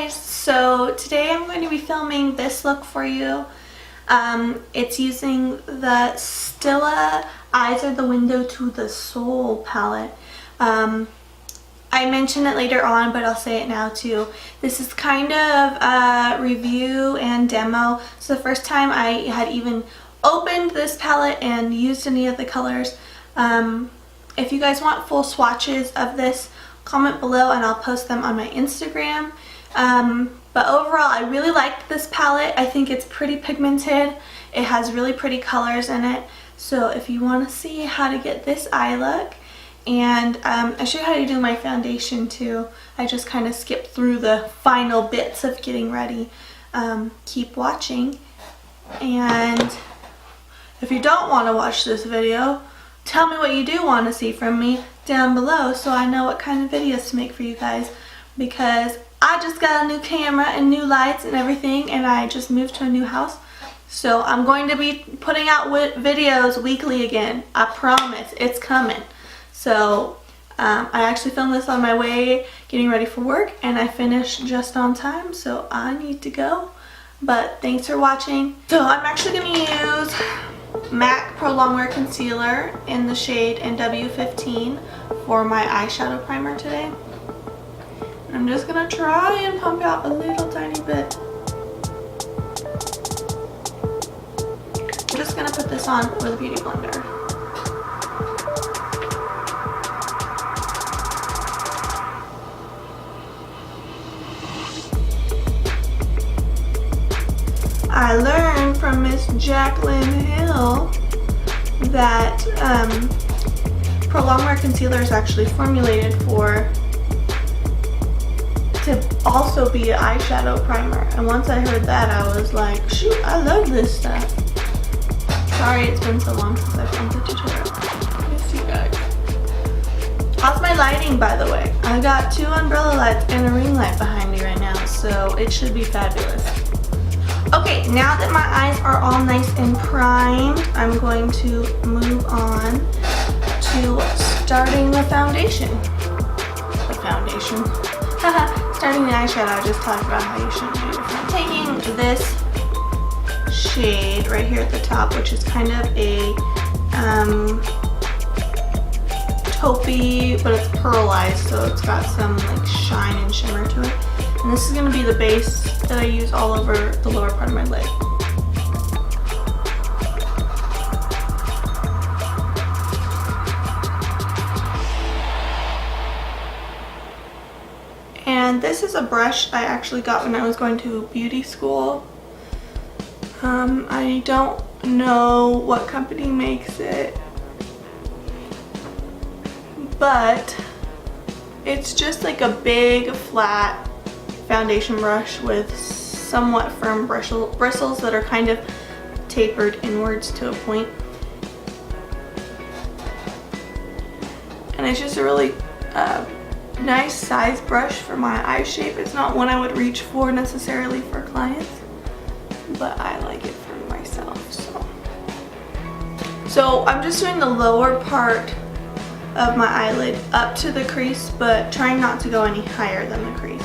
guys, so today I'm going to be filming this look for you. It's using the Stilla Eyes Are the Window to the Soul palette. I mention it later on, but I'll say it now too. This is kind of a review and demo. It's the first time I had even opened this palette and used any of the colors. If you guys want full swatches of this, comment below and I'll post them on my Instagram. But overall, I really liked this palette. I think it's pretty pigmented. It has really pretty colors in it. So if you want to see how to get this eye look, and I show you how to do my foundation too. I just kind of skipped through the final bits of getting ready. Keep watching. And if you don't want to watch this video, tell me what you do want to see from me down below so I know what kind of videos to make for you guys, because I just got a new camera and new lights and everything, and I just moved to a new house. So I'm going to be putting out videos weekly again. I promise, it's coming. So I actually filmed this on my way getting ready for work, and I finished just on time, so I need to go. But thanks for watching. So I'm actually going to use MAC Pro Longwear Concealer in the shade NW15 for my eyeshadow primer today. And I'm just going to try and pump out a little tiny bit. I'm just going to put this on with a beauty blender. I learned from Miss Jaclyn Hill that Pro Longwear Concealer is actually formulated to also be an eyeshadow primer. And once I heard that, I was like, shoot, I love this stuff. Sorry it's been so long since I filmed the tutorial. Miss you guys. How's my lighting, by the way? I got 2 umbrella lights and a ring light behind me right now, so it should be fabulous. Okay, now that my eyes are all nice and primed, I'm going to move on to starting the foundation. Starting the eyeshadow. I just talked about how you shouldn't do it. I'm taking this shade right here at the top, which is kind of a taupey, but it's pearlized, so it's got some like shine and shimmer to it. And this is going to be the base that I use all over the lower part of my lid. And this is a brush I actually got when I was going to beauty school. I don't know what company makes it, but it's just like a big flat foundation brush with somewhat firm bristles that are kind of tapered inwards to a point. And it's just a really nice size brush for my eye shape. It's not one I would reach for necessarily for clients, but I like it for myself. So I'm just doing the lower part of my eyelid up to the crease, but trying not to go any higher than the crease.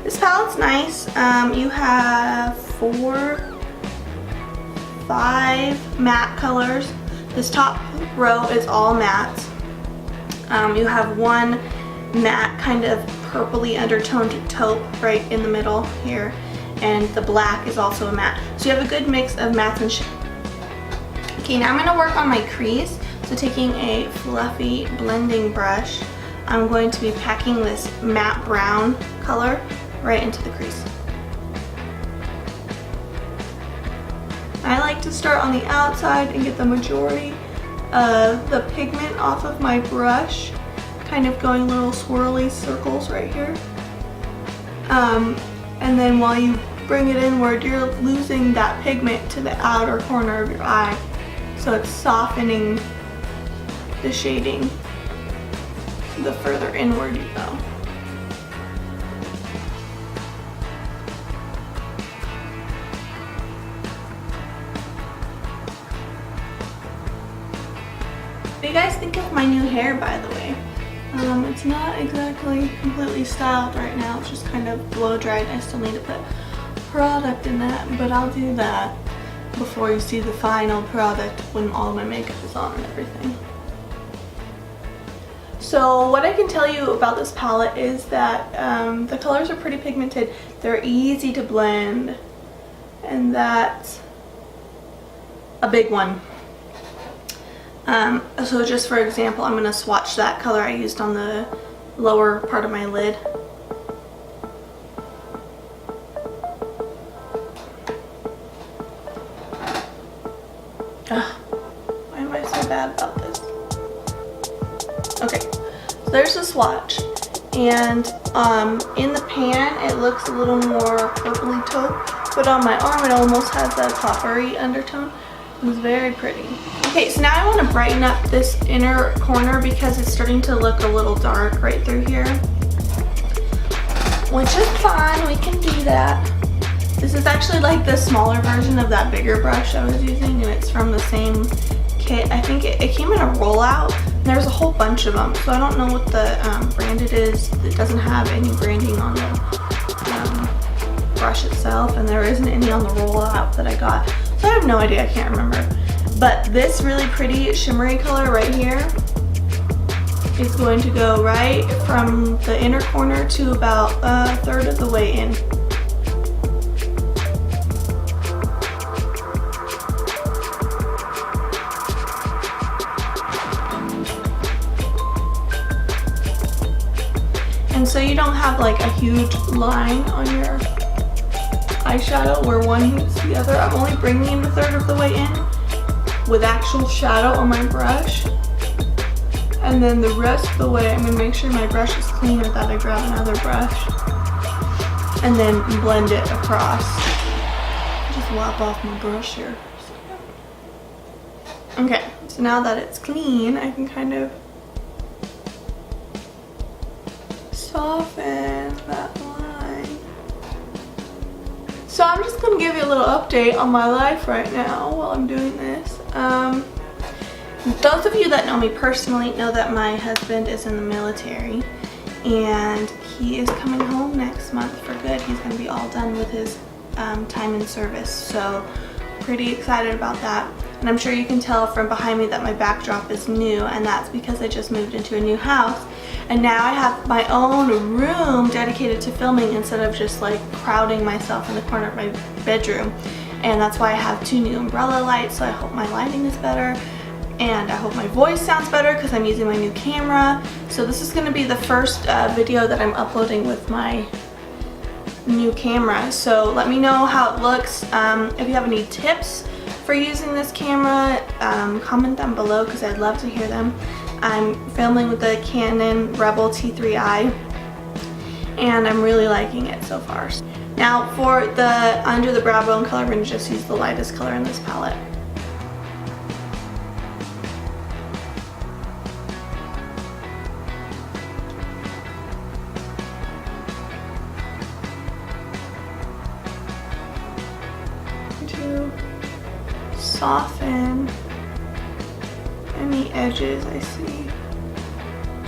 This palette's nice. You have 5 matte colors. This top row is all mattes. You have one matte kind of purpley undertoned taupe right in the middle here, and the black is also a matte. So you have a good mix of mattes and shimmer. Okay, now I'm going to work on my crease. So taking a fluffy blending brush, I'm going to be packing this matte brown color right into the crease. I like to start on the outside and get the majority of the pigment off of my brush, kind of going little swirly circles right here. And then while you bring it inward, you're losing that pigment to the outer corner of your eye, so it's softening the shading the further inward you go. do you guys think of my new hair, by the way? It's not exactly completely styled right now. It's just kind of blow dried. I still need to put product in that, but I'll do that before you see the final product when all my makeup is on and everything. So what I can tell you about this palette is that the colors are pretty pigmented. They're easy to blend, and that's a big one. So just for example, I'm going to swatch that color I used on the lower part of my lid. Ugh, why am I so bad about this? Okay, so there's the swatch, and in the pan it looks a little more purpley taupe, but on my arm it almost has that coppery undertone. It was very pretty. Okay, so now I want to brighten up this inner corner because it's starting to look a little dark right through here, which is fine, we can do that. This is actually like the smaller version of that bigger brush I was using, and it's from the same kit. I think it came in a rollout. There's a whole bunch of them, so I don't know what the brand it is. It doesn't have any branding on the brush itself, and there isn't any on the rollout that I got. So I have no idea, I can't remember. But this really pretty shimmery color right here is going to go right from the inner corner to about a third of the way in. And so you don't have like a huge line on your eyeshadow where one meets the other. I'm only bringing it a third of the way in with actual shadow on my brush. And then the rest of the way, I'm going to make sure my brush is clean or that I grab another brush. And then blend it across. Just lop off my brush here. Okay, so now that it's clean, I can kind of soften that line. So I'm just going to give you a little update on my life right now while I'm doing this. Those of you that know me personally know that my husband is in the military, and he is coming home next month for good. He's going to be all done with his time in service, so pretty excited about that. And I'm sure you can tell from behind me that my backdrop is new, and that's because I just moved into a new house. And now I have my own room dedicated to filming instead of just like crowding myself in the corner of my bedroom. And that's why I have 2 new umbrella lights, so I hope my lighting is better. And I hope my voice sounds better because I'm using my new camera. So this is going to be the first video that I'm uploading with my new camera. So let me know how it looks. If you have any tips for using this camera, comment down below because I'd love to hear them. I'm filming with the Canon Rebel T3i, and I'm really liking it so far. Now for the under the brow bone color, I'm going to just use the lightest color in this palette. To soften any edges I see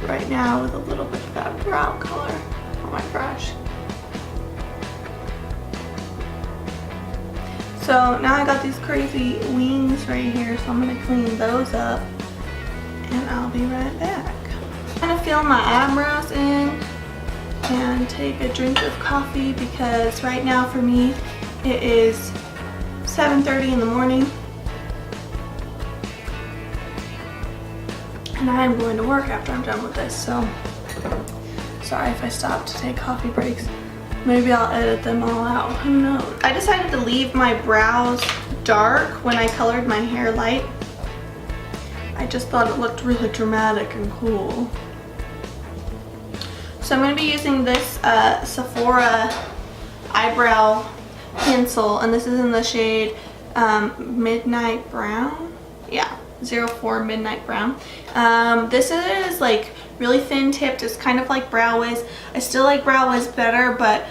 right now with a little bit of that brown color on my brush. So now I got these crazy wings right here, so I'm going to clean those up and I'll be right back. I'm going to fill my eyebrows in and take a drink of coffee because right now for me it is 7:30 in the morning. And I'm going to work after I'm done with this, so sorry if I stop to take coffee breaks. Maybe I'll edit them all out, who knows. I decided to leave my brows dark when I colored my hair light. I just thought it looked really dramatic and cool. So I'm going to be using this Sephora eyebrow pencil, and this is in the shade Midnight Brown. Yeah. 04 Midnight Brown. This is like really thin tipped. It's kind of like Brow Wiz. I still like Brow Wiz better, but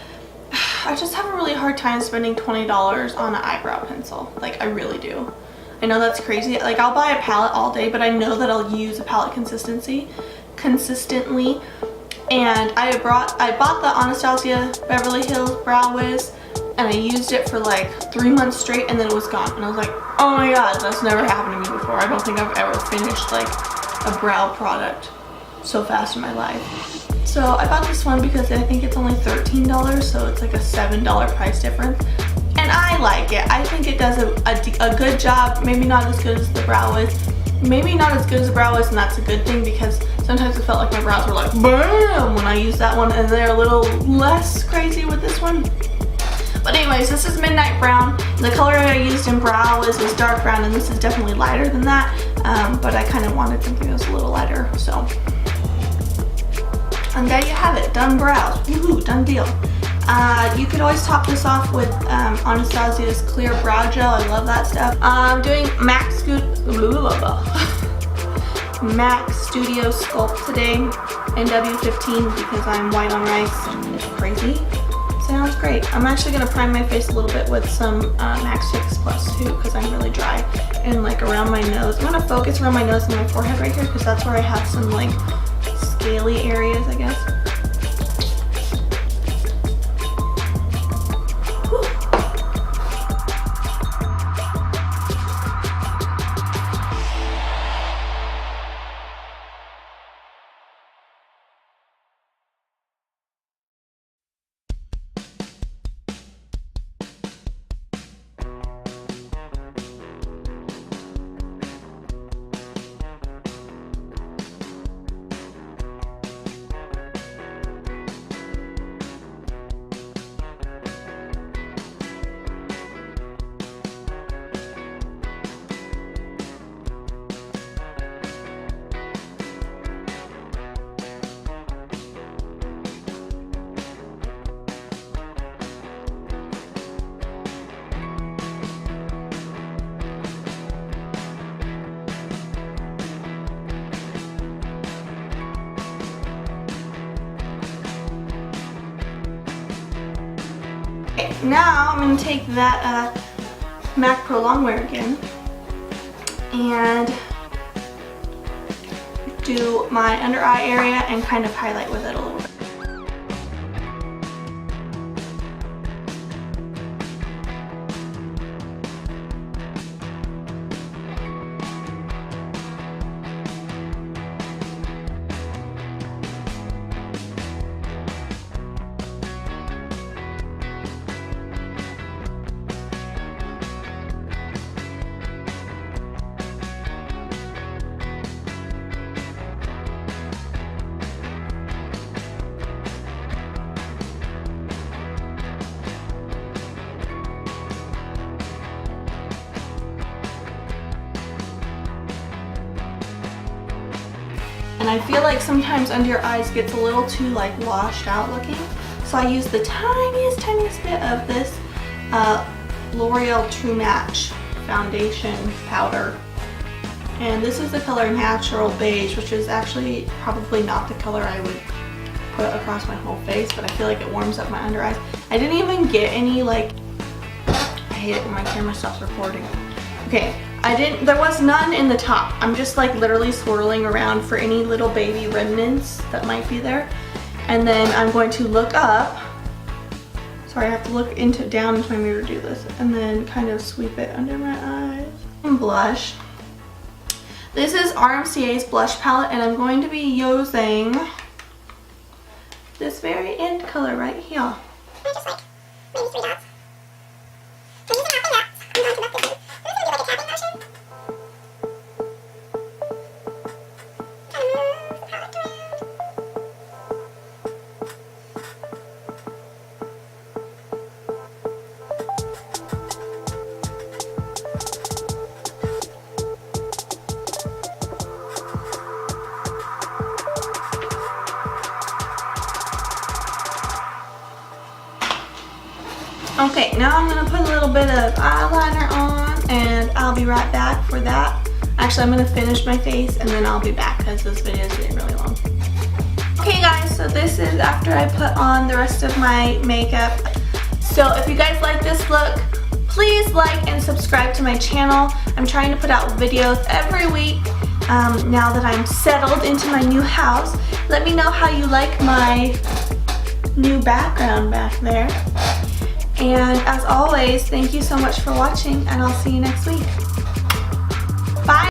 I just have a really hard time spending $20 on an eyebrow pencil. Like I really do. I know that's crazy. Like, I'll buy a palette all day, but I know that I'll use a palette consistently. And I bought the Anastasia Beverly Hills Brow Wiz, and I used it for like 3 months straight, and then it was gone. And I was like, oh my god, that's never happened to me before. I don't think I've ever finished like a brow product so fast in my life. So I bought this one because I think it's only $13, so it's like a $7 price difference. And I like it. I think it does a good job. Maybe not as good as the Brow Wiz. Maybe not as good as the Brow Wiz, and that's a good thing because sometimes it felt like my brows were like BAM when I used that one, and they're a little less crazy with this one. But anyways, this is Midnight Brown. The color I used in Brow Wiz was dark brown, and this is definitely lighter than that. But I kind of wanted something that was a little lighter, so. And there you have it, done brows. Woohoo, done deal. You could always top this off with Anastasia's clear brow gel. I love that stuff. I'm doing MAC Studio Sculpt today in W15 because I'm white on rice. It's crazy. Sounds great. I'm actually going to prime my face a little bit with some MAC 6 Plus too because I'm really dry and like around my nose. I'm going to focus around my nose and my forehead right here because that's where I have some like scaly areas, I guess. Now I'm going to take that MAC Pro Longwear again and do my under eye area and kind of highlight with it a little bit. And I feel like sometimes under your eyes gets a little too like washed out looking. So I use the tiniest bit of this L'Oreal True Match foundation powder. And this is the color Naturale Beige, which is actually probably not the color I would put across my whole face, but I feel like it warms up my under eyes. I didn't even get any like, I hate it when my camera stops recording. Okay. There was none in the top. I'm just like literally swirling around for any little baby remnants that might be there. And then I'm going to look up. Sorry, I have to look down into my mirror to do this. And then kind of sweep it under my eyes. And blush. This is RMCA's blush palette, and I'm going to be using this very end color right here. Just like maybe 3 dots. I'm using half a dot. I'm going to look this. Okay, now I'm going to put a little bit of eyeliner on, and I'll be right back for that. Actually, I'm going to finish my face and then I'll be back because this video is getting really long. Okay guys, so this is after I put on the rest of my makeup. So if you guys like this look, please like and subscribe to my channel. I'm trying to put out videos every week now that I'm settled into my new house. Let me know how you like my new background back there. And as always, thank you so much for watching, and I'll see you next week.